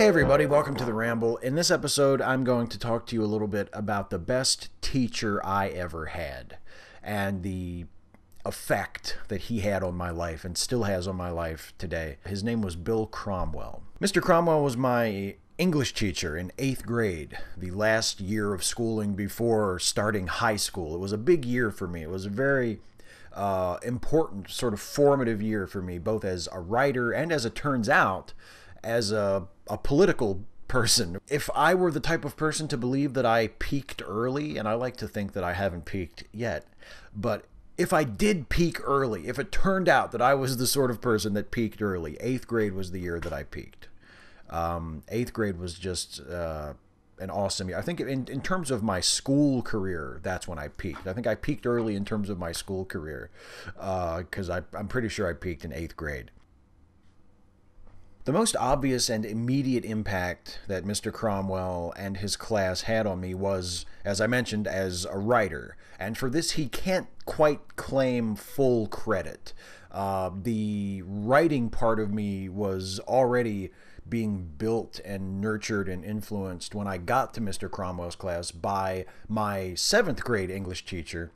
Hey everybody, welcome to the Ramble. In this episode, I'm going to talk to you a little bit about the best teacher I ever had and the effect that he had on my life and still has on my life today. His name was Bill Cromwell. Mr. Cromwell was my English teacher in 8th grade, the last year of schooling before starting high school. It was a big year for me. It was a very important, sort of formative year for me, both as a writer and, as it turns out, as a political person. If I were the type of person to believe that I peaked early, and I like to think that I haven't peaked yet, but if I did peak early, if it turned out that I was the sort of person that peaked early, 8th grade was the year that I peaked. 8th grade was just an awesome year. I think in terms of my school career, that's when I peaked. I think I peaked early in terms of my school career because I'm pretty sure I peaked in 8th grade. The most obvious and immediate impact that Mr. Cromwell and his class had on me was, as I mentioned, as a writer. And for this, he can't quite claim full credit. The writing part of me was already being built and nurtured and influenced when I got to Mr. Cromwell's class by my 7th grade English teacher,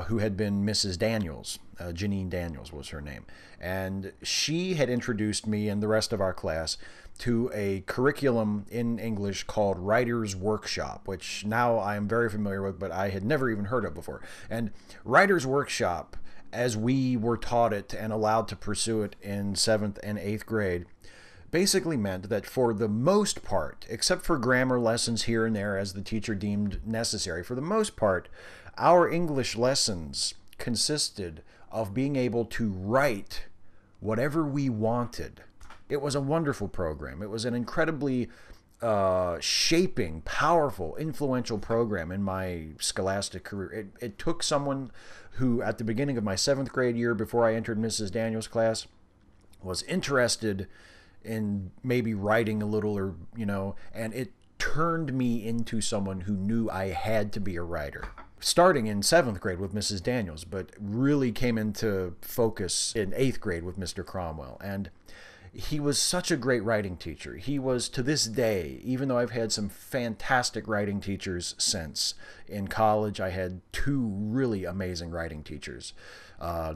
who had been Mrs. Daniels. Janine Daniels was her name. And she had introduced me and the rest of our class to a curriculum in English called Writer's Workshop, which now I am very familiar with, but I had never even heard of before. And Writer's Workshop, as we were taught it and allowed to pursue it in 7th and 8th grade, basically meant that for the most part, except for grammar lessons here and there as the teacher deemed necessary, for the most part, our English lessons consisted of being able to write whatever we wanted. It was a wonderful program. It was an incredibly shaping, powerful, influential program in my scholastic career. It took someone who, at the beginning of my 7th grade year, before I entered Mrs. Daniels' class, was interested in maybe writing a little, or and it turned me into someone who knew I had to be a writer. Starting in 7th grade with Mrs. Daniels, but really came into focus in 8th grade with Mr. Cromwell. And he was such a great writing teacher. He was, to this day, even though I've had some fantastic writing teachers since. In college, I had 2 really amazing writing teachers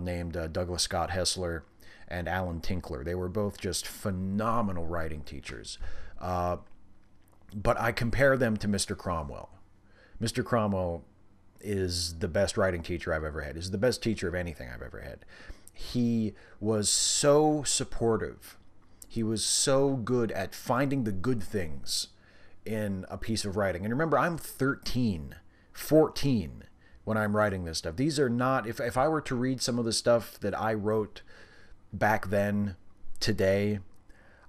named Douglas Scott Hessler and Alan Tinkler. They were both just phenomenal writing teachers. But I compare them to Mr. Cromwell. Mr. Cromwell is the best writing teacher I've ever had. Is the best teacher of anything I've ever had. He was so supportive. He was so good at finding the good things in a piece of writing. And remember, I'm 13, 14 when I'm writing this stuff. These are not, if I were to read some of the stuff that I wrote back then, today,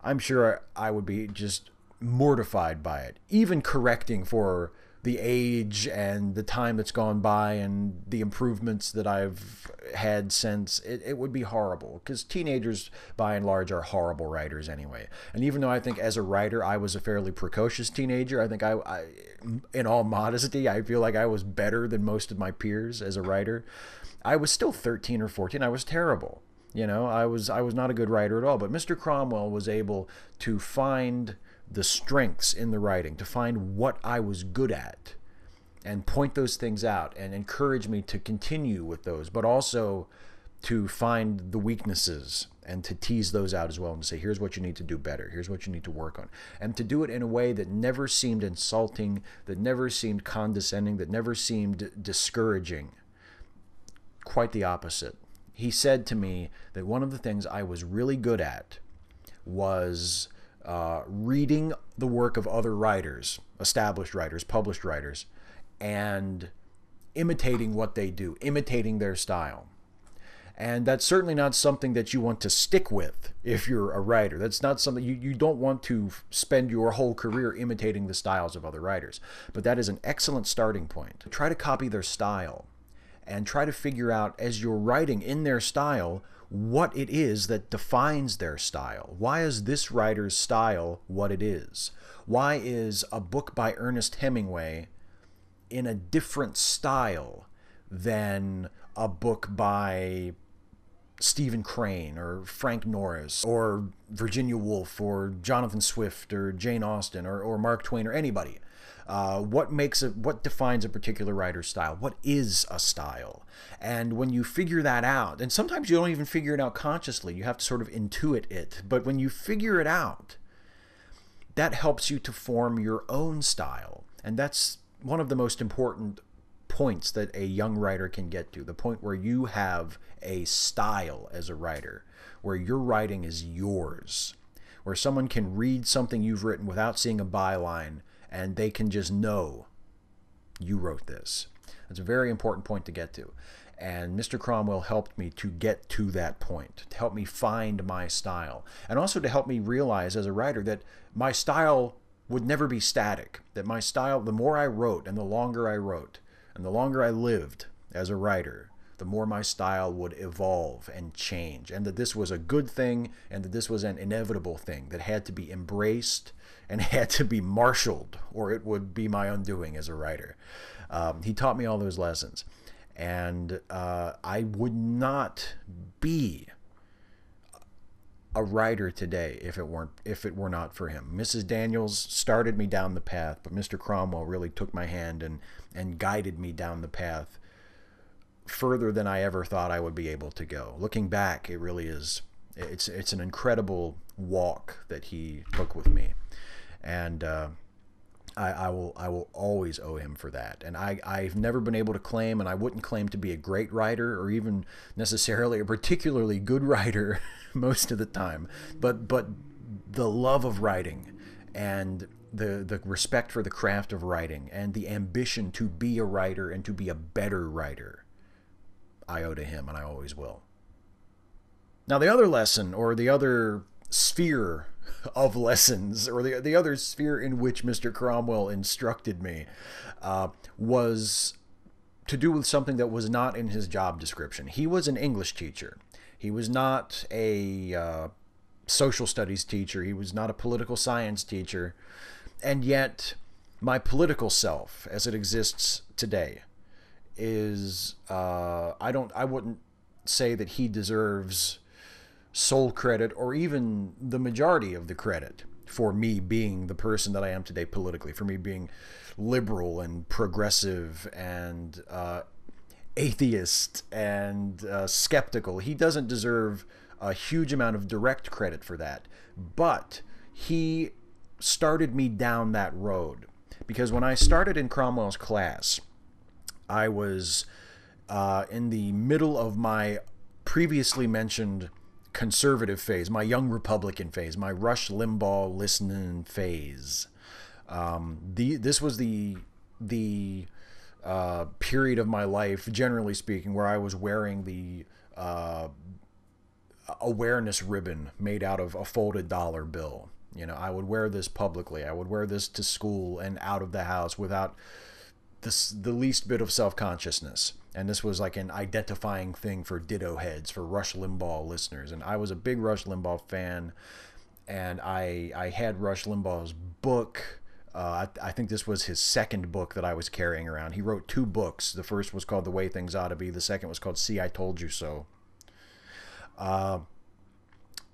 I'm sure I would be just mortified by it. Even correcting for the age and the time that's gone by and the improvements that I've had since, it would be horrible, because teenagers by and large are horrible writers anyway. And even though I think as a writer I was a fairly precocious teenager, I think I in all modesty, I feel like I was better than most of my peers as a writer. I was still 13 or 14. I was terrible. I was not a good writer at all. But Mr. Cromwell was able to find the strengths in the writing, to find what I was good at and point those things out and encourage me to continue with those, but also to find the weaknesses and to tease those out as well and to say, here's what you need to do better, here's what you need to work on, and to do it in a way that never seemed insulting, that never seemed condescending, that never seemed discouraging. Quite the opposite. He said to me that one of the things I was really good at was reading the work of other writers, established writers, published writers, and imitating what they do, imitating their style. And that's certainly not something that you want to stick with if you're a writer. That's not something you don't want to spend your whole career imitating the styles of other writers. But that is an excellent starting point. Try to copy their style and try to figure out, as you're writing in their style, what it is that defines their style. Why is this writer's style what it is? Why is a book by Ernest Hemingway in a different style than a book by Stephen Crane or Frank Norris or Virginia Woolf or Jonathan Swift or Jane Austen or Mark Twain or anybody. What defines a particular writer's style? What is a style? And when you figure that out, and sometimes you don't even figure it out consciously, you have to sort of intuit it. But when you figure it out, that helps you to form your own style. And that's one of the most important points that a young writer can get to, the point where you have a style as a writer, where your writing is yours, where someone can read something you've written without seeing a byline and they can just know you wrote this. That's a very important point to get to. And Mr. Cromwell helped me to get to that point, to help me find my style, and also to help me realize as a writer that my style would never be static, that my style, the more I wrote and the longer I wrote and the longer I lived as a writer, the more my style would evolve and change, and that this was a good thing and that this was an inevitable thing that had to be embraced and had to be marshaled, or it would be my undoing as a writer. He taught me all those lessons, and I would not be a writer today if it were not for him. Mrs. Daniels started me down the path, but Mr. Cromwell really took my hand and guided me down the path further than I ever thought I would be able to go. Looking back, it really is, it's an incredible walk that he took with me, and I will always owe him for that. And I've never been able to claim, and I wouldn't claim to be a great writer or even necessarily a particularly good writer most of the time, but the love of writing and the respect for the craft of writing and the ambition to be a writer and to be a better writer, I owe to him, and I always will. Now, the other lesson, or the other sphere of lessons, or the other sphere in which Mr. Cromwell instructed me, was to do with something that was not in his job description. He was an English teacher. He was not a social studies teacher. He was not a political science teacher. And yet, my political self, as it exists today, is I wouldn't say that he deserves sole credit or even the majority of the credit for me being the person that I am today politically, for me being liberal and progressive and atheist and skeptical. He doesn't deserve a huge amount of direct credit for that, but he started me down that road, because when I started in Cromwell's class, I was in the middle of my previously mentioned conservative phase, my young Republican phase, my Rush Limbaugh listening phase. This was the period of my life, generally speaking, where I was wearing the awareness ribbon made out of a folded dollar bill. You know, I would wear this publicly. I would wear this to school and out of the house without the least bit of self-consciousness. And this was like an identifying thing for ditto heads, for Rush Limbaugh listeners. And I was a big Rush Limbaugh fan, and I had Rush Limbaugh's book. I think this was his second book that I was carrying around. He wrote 2 books. The first was called The Way Things Ought to Be. The second was called See, I Told You So.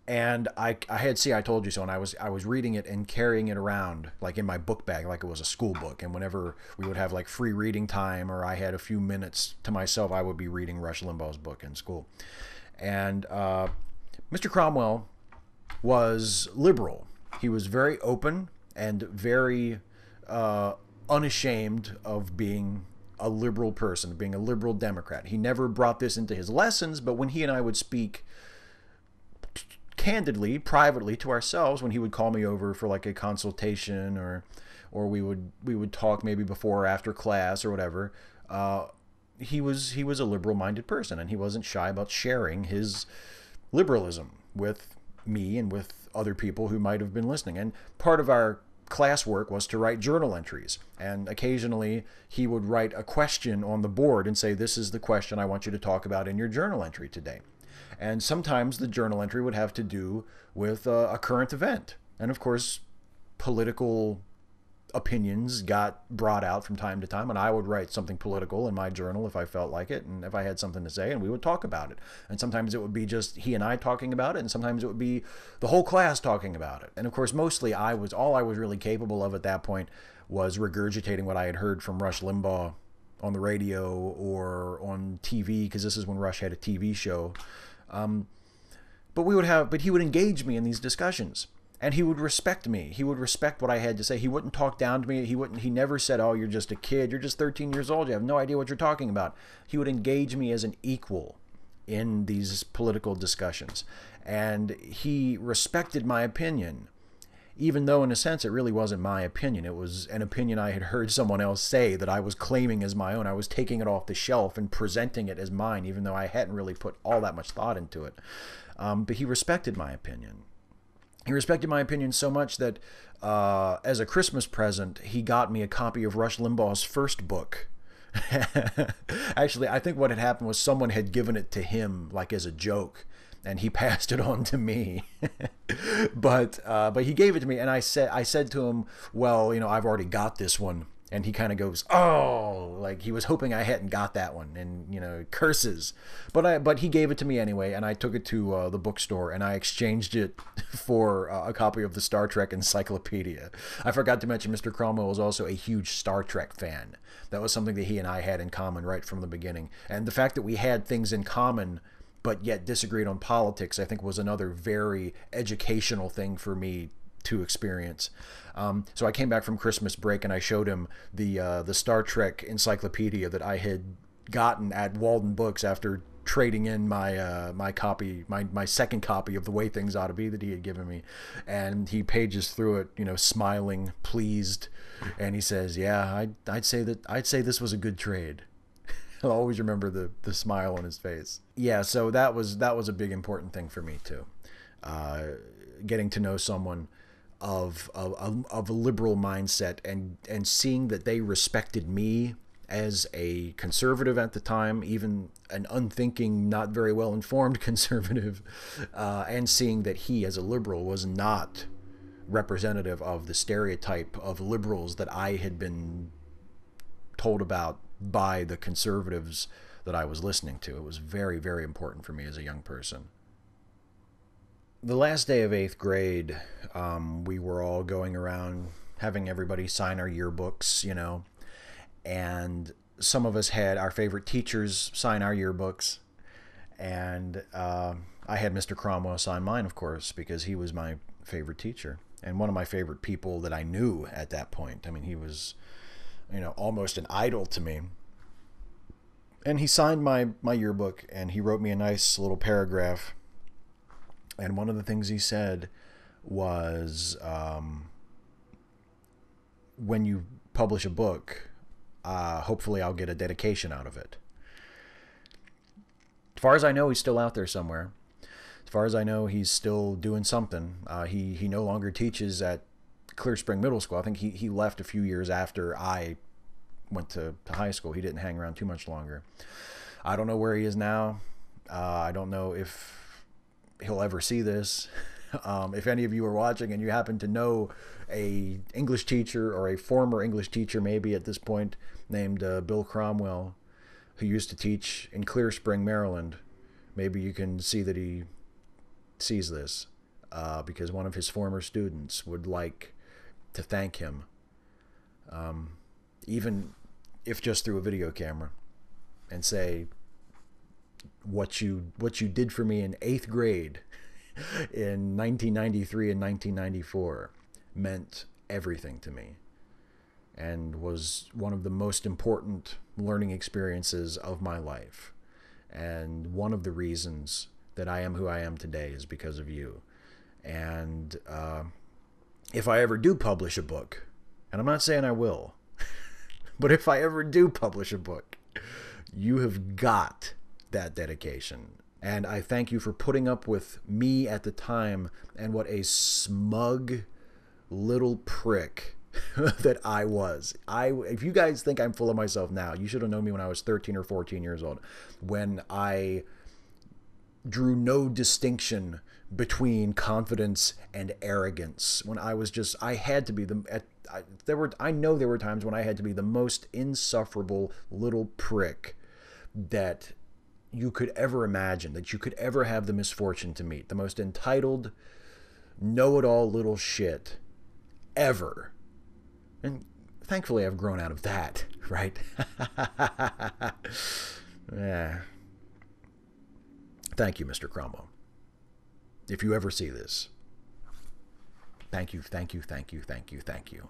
And I had See, I Told You So, and I was reading it and carrying it around like in my book bag, like it was a school book. And whenever we would have like free reading time, or I had a few minutes to myself, I would be reading Rush Limbaugh's book in school. And Mr. Cromwell was liberal. He was very open and very unashamed of being a liberal person, being a liberal Democrat. He never brought this into his lessons, but when he and I would speak candidly, privately to ourselves, when he would call me over for like a consultation, or we would talk maybe before or after class or whatever, he was a liberal-minded person, and he wasn't shy about sharing his liberalism with me and with other people who might have been listening. And part of our classwork was to write journal entries, and occasionally he would write a question on the board and say, "This is the question I want you to talk about in your journal entry today." And sometimes the journal entry would have to do with a current event. And of course, political opinions got brought out from time to time, and I would write something political in my journal if I felt like it, and if I had something to say, and we would talk about it. And sometimes it would be just he and I talking about it, and sometimes it would be the whole class talking about it. And of course, mostly all I was really capable of at that point was regurgitating what I had heard from Rush Limbaugh on the radio or on TV, because this is when Rush had a TV show. But he would engage me in these discussions. And he would respect me. He would respect what I had to say. He wouldn't talk down to me. He never said, "Oh, you're just a kid. You're just 13 years old. You have no idea what you're talking about." He would engage me as an equal in these political discussions. And he respected my opinion, even though in a sense it really wasn't my opinion. It was an opinion I had heard someone else say that I was claiming as my own. I was taking it off the shelf and presenting it as mine, even though I hadn't really put all that much thought into it. But he respected my opinion. He respected my opinion so much that as a Christmas present, he got me a copy of Rush Limbaugh's first book. Actually, I think what had happened was someone had given it to him like as a joke, and he passed it on to me. but he gave it to me, and I said to him, "Well, I've already got this one." And he kind of goes, "Oh," like he was hoping I hadn't got that one, and curses. But he gave it to me anyway, and I took it to the bookstore, and I exchanged it for a copy of the Star Trek Encyclopedia. I forgot to mention Mr. Cromwell was also a huge Star Trek fan. That was something that he and I had in common right from the beginning. And the fact that we had things in common but yet disagreed on politics, I think, was another very educational thing for me to experience. So I came back from Christmas break, and I showed him the Star Trek Encyclopedia that I had gotten at Walden Books after trading in my copy, my second copy of The Way Things Ought to Be that he had given me. And he pages through it, smiling, pleased, and he says, "Yeah, I'd say this was a good trade." I'll always remember the smile on his face. Yeah, so that was a big important thing for me too. Getting to know someone of a liberal mindset and seeing that they respected me as a conservative at the time, even an unthinking, not very well informed conservative, and seeing that he as a liberal was not representative of the stereotype of liberals that I had been told about by the conservatives that I was listening to. It was very, very important for me as a young person. The last day of 8th grade, we were all going around having everybody sign our yearbooks, and some of us had our favorite teachers sign our yearbooks, and I had Mr. Cromwell sign mine, of course, because he was my favorite teacher and one of my favorite people that I knew at that point. I mean, he was, almost an idol to me. And he signed my yearbook, and he wrote me a nice little paragraph. And one of the things he said was, when you publish a book, hopefully I'll get a dedication out of it. As far as I know, he's still out there somewhere. As far as I know, he's still doing something. He no longer teaches at Clear Spring Middle School. I think he left a few years after I went to high school. He didn't hang around too much longer. I don't know where he is now. I don't know if he'll ever see this. If any of you are watching and you happen to know a English teacher or a former English teacher, maybe at this point, named Bill Cromwell, who used to teach in Clear Spring, Maryland, maybe you can see that he sees this, because one of his former students would like to thank him, even if just through a video camera, and say, what you did for me in 8th grade in 1993 and 1994 meant everything to me, and was one of the most important learning experiences of my life. And one of the reasons that I am who I am today is because of you. And if I ever do publish a book, and I'm not saying I will, but if I ever do publish a book, you have got that dedication. And I thank you for putting up with me at the time and what a smug little prick that I was. If you guys think I'm full of myself now, you should have known me when I was 13 or 14 years old, when I drew no distinction between confidence and arrogance. When I had to be I know there were times when I had to be the most insufferable little prick that you could ever imagine, that you could ever have the misfortune to meet. The most entitled, know-it-all little shit ever. And thankfully I've grown out of that, right? Yeah. Thank you, Mr. Cromwell. If you ever see this, thank you, thank you, thank you, thank you, thank you.